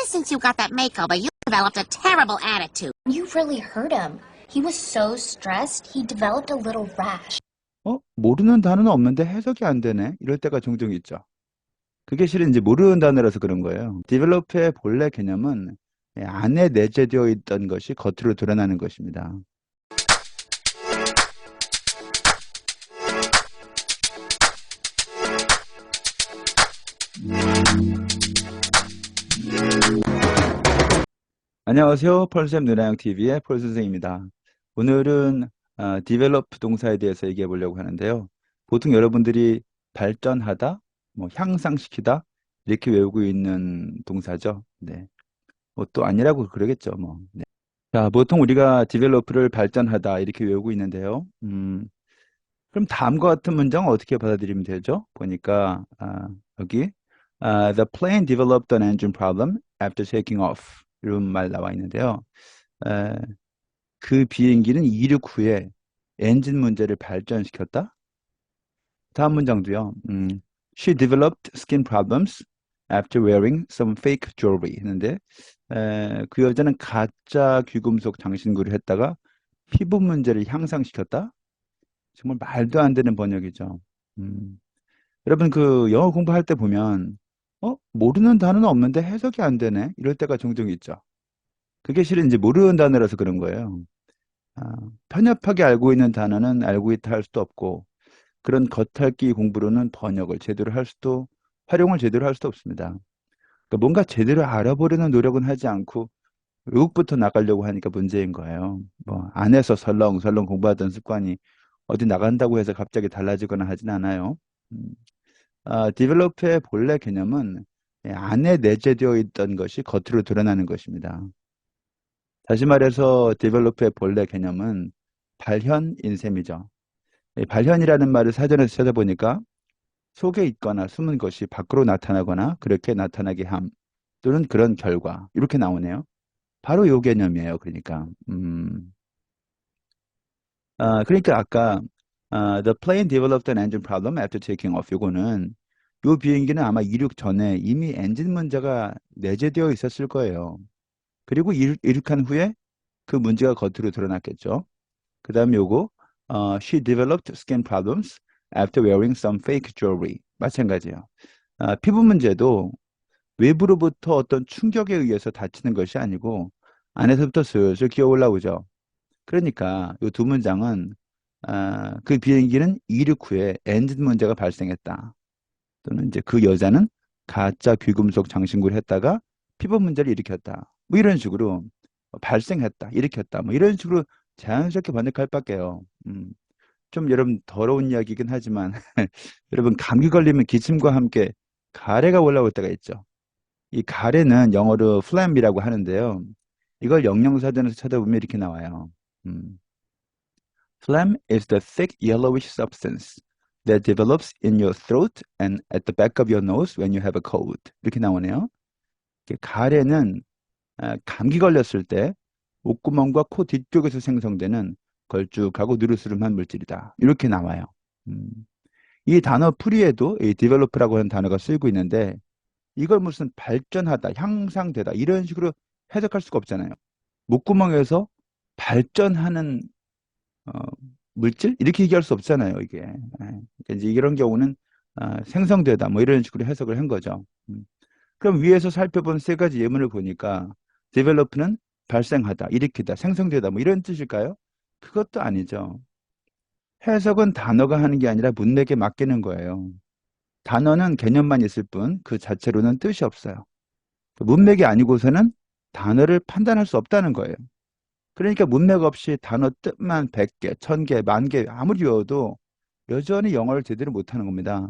since you got that makeover, you developed a terrible attitude. You really hurt him. He was so stressed, he developed a little rash. 모르는 단어는 없는데 해석이 안 되네. 이럴 때가 종종 있죠. 그게 실은 이제 모르는 단어라서 그런 거예요. develop의 본래 개념은 안에 내재되어 있던 것이 겉으로 드러나는 것입니다. 안녕하세요. 펄쌤 누나영TV의 펄 선생입니다. 오늘은 develop 동사에 대해서 얘기해 보려고 하는데요. 보통 여러분들이 발전하다, 향상시키다 이렇게 외우고 있는 동사죠. 네. 또 아니라고 그러겠죠. 네. 자, 보통 우리가 develop를 발전하다 이렇게 외우고 있는데요. 그럼 다음과 같은 문장은 어떻게 받아들이면 되죠? 보니까 여기 the plane developed an engine problem after taking off 이런 말 나와 있는데요. 그 비행기는 이륙 후에 엔진 문제를 발전시켰다. 다음 문장도요. She developed skin problems after wearing some fake jewelry 했는데 그 여자는 가짜 귀금속 장신구를 했다가 피부 문제를 향상시켰다. 정말 말도 안 되는 번역이죠. 여러분 그 영어 공부할 때 보면 모르는 단어는 없는데 해석이 안 되네. 이럴 때가 종종 있죠. 그게 실은 이제 모르는 단어라서 그런 거예요. 편협하게 알고 있는 단어는 알고 있다 할 수도 없고 그런 겉핥기 공부로는 번역을 제대로 할 수도 활용을 제대로 할 수도 없습니다. 그러니까 뭔가 제대로 알아보려는 노력은 하지 않고 외국부터 나가려고 하니까 문제인 거예요. 안에서 설렁설렁 공부하던 습관이 어디 나간다고 해서 갑자기 달라지거나 하진 않아요. develop의 본래 개념은 안에 내재되어 있던 것이 겉으로 드러나는 것입니다. 다시 말해서 develop의 본래 개념은 발현인 셈이죠. 발현이라는 말을 사전에서 찾아보니까 속에 있거나 숨은 것이 밖으로 나타나거나 그렇게 나타나게 함 또는 그런 결과 이렇게 나오네요. 바로 이 개념이에요. 그러니까 그러니까 아까 the plane developed an engine problem after taking off 이거는 이 비행기는 아마 이륙 전에 이미 엔진 문제가 내재되어 있었을 거예요. 그리고 이륙한 후에 그 문제가 겉으로 드러났겠죠. 그 다음 요거 she developed skin problems after wearing some fake jewelry 마찬가지예요. 피부 문제도 외부로부터 어떤 충격에 의해서 다치는 것이 아니고 안에서부터 슬슬 기어 올라오죠. 그러니까 이 두 문장은 그 비행기는 이륙 후에 엔진 문제가 발생했다. 또는 이제 그 여자는 가짜 귀금속 장신구를 했다가 피부 문제를 일으켰다. 이런 식으로 발생했다, 일으켰다. 이런 식으로 자연스럽게 번역할 밖에요. 좀 여러분 더러운 이야기긴 하지만 여러분 감기 걸리면 기침과 함께 가래가 올라올 때가 있죠. 이 가래는 영어로 phlegm이라고 하는데요. 이걸 영영사전에서 찾아보면 이렇게 나와요. Phlegm is the thick yellowish substance that develops in your throat and at the back of your nose when you have a cold. 이렇게 나오네요. 가래는 감기 걸렸을 때 목구멍과 코 뒤쪽에서 생성되는 걸쭉하고 누르스름한 물질이다. 이렇게 나와요. 이 단어 풀이에도 이 develop라고 하는 단어가 쓰이고 있는데 이걸 무슨 발전하다, 향상되다 이런 식으로 해석할 수가 없잖아요. 목구멍에서 발전하는 물질? 이렇게 얘기할 수 없잖아요. 이게. 그러니까 이제 이런 경우는 생성되다 이런 식으로 해석을 한 거죠. 그럼 위에서 살펴본 세 가지 예문을 보니까 develop는 발생하다, 일으키다, 생성되다 이런 뜻일까요? 그것도 아니죠. 해석은 단어가 하는 게 아니라 문맥에 맡기는 거예요. 단어는 개념만 있을 뿐 그 자체로는 뜻이 없어요. 문맥이 아니고서는 단어를 판단할 수 없다는 거예요. 그러니까 문맥 없이 단어 뜻만 100개, 1000개, 10,000개 아무리 외워도 여전히 영어를 제대로 못하는 겁니다.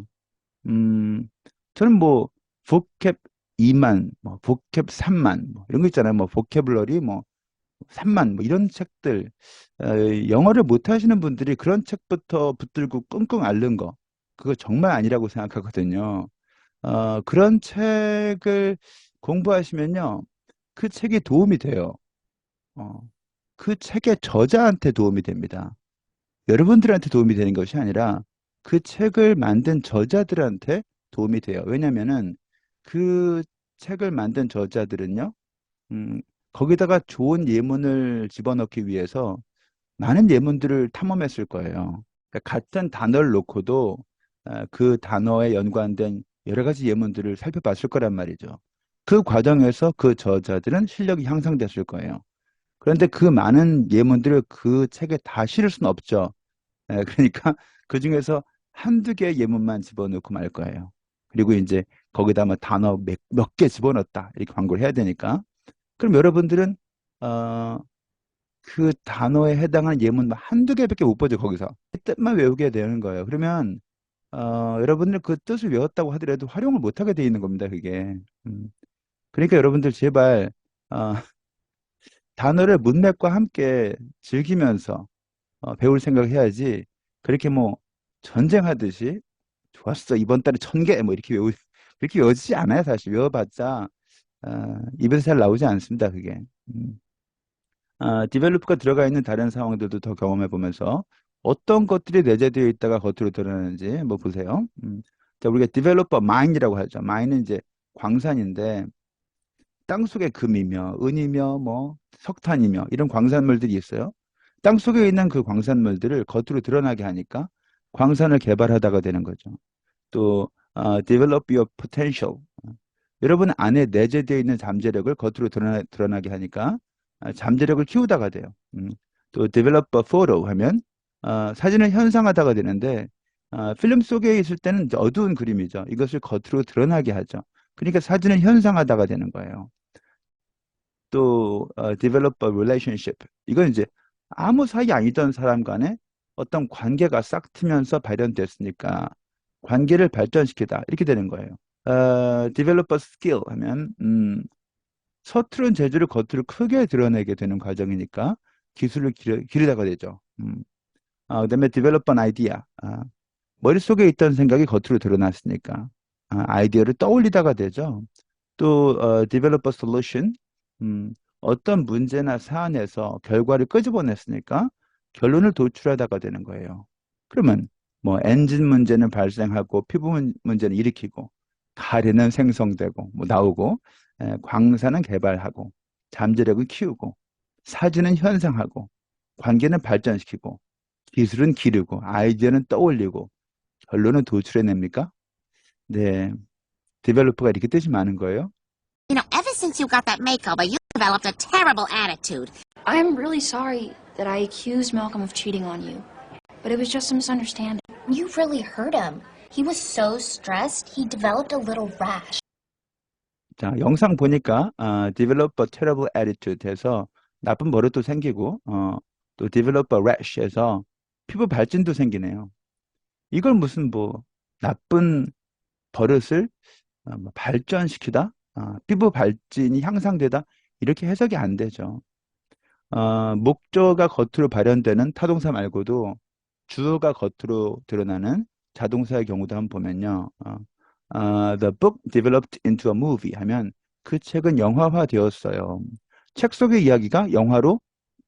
저는 vocab 2만, vocab 3만 이런 거 있잖아요. vocabulary 3만 이런 책들 영어를 못하시는 분들이 그런 책부터 붙들고 끙끙 앓는 거 그거 정말 아니라고 생각하거든요. 그런 책을 공부하시면요. 그 책이 도움이 돼요. 그 책의 저자한테 도움이 됩니다. 여러분들한테 도움이 되는 것이 아니라 그 책을 만든 저자들한테 도움이 돼요. 왜냐면은 그 책을 만든 저자들은요, 거기다가 좋은 예문을 집어넣기 위해서 많은 예문들을 탐험했을 거예요. 그러니까 같은 단어를 놓고도 그 단어에 연관된 여러 가지 예문들을 살펴봤을 거란 말이죠. 그 과정에서 그 저자들은 실력이 향상됐을 거예요. 그런데 그 많은 예문들을 그 책에 다 실을 수는 없죠. 그러니까 그 중에서 한두 개의 예문만 집어넣고 말 거예요. 그리고 이제 거기다 뭐 단어 몇 개 집어넣었다. 이렇게 광고를 해야 되니까. 그럼 여러분들은, 어, 그 단어에 해당하는 예문 한두 개밖에 못 보죠, 거기서. 뜻만 외우게 되는 거예요. 그러면, 여러분들 그 뜻을 외웠다고 하더라도 활용을 못 하게 돼 있는 겁니다, 그게. 그러니까 여러분들 제발, 어, 단어를 문맥과 함께 즐기면서 배울 생각을 해야지. 그렇게 뭐 전쟁하듯이 좋았어 이번 달에 1,000개 뭐 이렇게 이렇게 외워지지 않아요. 사실 외워봤자 입에서 잘 나오지 않습니다. 그게. 디벨로퍼가 들어가 있는 다른 상황들도 더 경험해 보면서 어떤 것들이 내재되어 있다가 겉으로 드러나는지 뭐 보세요. 자, 우리가 디벨로퍼 마인이라고 하죠. 마인은 이제 광산인데 땅속에 금이며 은이며 뭐 석탄이며 이런 광산물들이 있어요. 땅속에 있는 그 광산물들을 겉으로 드러나게 하니까 광산을 개발하다가 되는 거죠. 또 develop your potential. 여러분 안에 내재되어 있는 잠재력을 겉으로 드러나게 하니까 잠재력을 키우다가 돼요. 또 develop a photo 하면 사진을 현상하다가 되는데 필름 속에 있을 때는 이제 어두운 그림이죠. 이것을 겉으로 드러나게 하죠. 그러니까 사진을 현상하다가 되는 거예요. 또 develop a relationship. 이건 이제 아무 사이 아니던 사람 간에 어떤 관계가 싹 트면서 발현됐으니까 관계를 발전시키다 이렇게 되는 거예요. develop a skill 하면 서투른 재주를 겉으로 크게 드러내게 되는 과정이니까 기술을 기르다가 되죠. 그다음에 develop an idea. 머릿속에 있던 생각이 겉으로 드러났으니까 아이디어를 떠올리다가 되죠. 또 develop a solution. 어떤 문제나 사안에서 결과를 끄집어냈으니까 결론을 도출하다가 되는 거예요. 그러면 뭐 엔진 문제는 발생하고 피부 문제는 일으키고 가래는 생성되고 뭐 나오고 광산은 개발하고 잠재력은 키우고 사진은 현상하고 관계는 발전시키고 기술은 기르고 아이디어는 떠올리고 결론은 도출해냅니까? 네, 디벨로퍼가 이렇게 뜻이 많은 거예요. You know, ever since you got that makeover, you developed a terrible attitude. I'm really sorry that I accused Malcolm of cheating on you, but it was just a misunderstanding. You really hurt him. He was so stressed, he developed a little rash. 자, 영상 보니까 develop a terrible attitude 해서 나쁜 버릇도 생기고 또 develop a rash 해서 피부 발진도 생기네요. 이걸 무슨 뭐 나쁜 버릇을 뭐 발전시키다, 피부 발진이 향상되다 이렇게 해석이 안 되죠. 목적어가 겉으로 발현되는 타동사 말고도 주어가 겉으로 드러나는 자동사의 경우도 한번 보면요. The book developed into a movie 하면 그 책은 영화화 되었어요. 책 속의 이야기가 영화로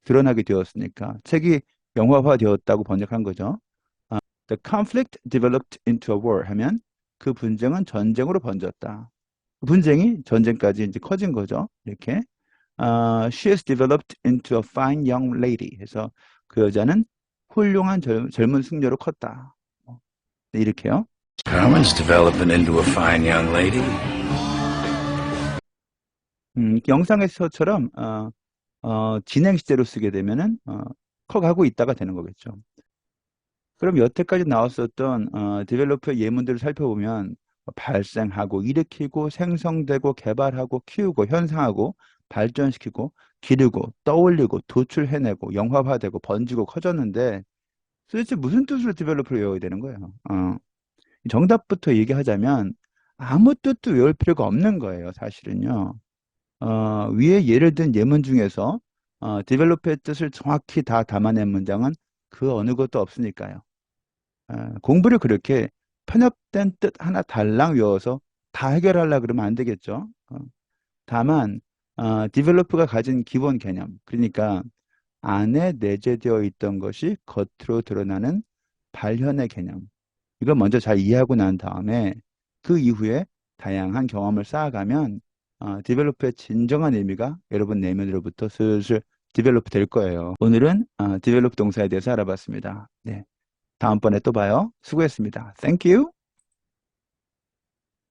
드러나게 되었으니까 책이 영화화 되었다고 번역한 거죠. The conflict developed into a war 하면 그 분쟁은 전쟁으로 번졌다. 분쟁이 전쟁까지 이제 커진 거죠. 이렇게. She has developed into a fine young lady 해서 그 여자는 훌륭한 젊은 승려로 컸다. 네, 이렇게요. Carmen's developing into a fine young lady. 영상에서처럼 진행 시제로 쓰게 되면은 커가고 있다가 되는 거겠죠. 그럼 여태까지 나왔었던 디벨로퍼 예문들을 살펴보면 발생하고 일으키고 생성되고 개발하고 키우고 현상하고 발전시키고 기르고 떠올리고 도출해내고 영화화되고 번지고 커졌는데 도대체 무슨 뜻으로 디벨로퍼를 외워야 되는 거예요? 정답부터 얘기하자면 아무 뜻도 외울 필요가 없는 거예요. 사실은요. 위에 예를 든 예문 중에서 디벨로퍼의 뜻을 정확히 다 담아낸 문장은 그 어느 것도 없으니까요. 공부를 그렇게 편협된 뜻 하나 달랑 외워서 다 해결하려고 그러면 안 되겠죠. 다만 디벨로퍼가 가진 기본 개념, 그러니까 안에 내재되어 있던 것이 겉으로 드러나는 발현의 개념, 이걸 먼저 잘 이해하고 난 다음에 그 이후에 다양한 경험을 쌓아가면 develop의 진정한 의미가 여러분 내면으로부터 슬슬 develop 될 거예요. 오늘은 develop 동사에 대해서 알아봤습니다. 네, 다음번에 또 봐요. 수고했습니다. Thank you.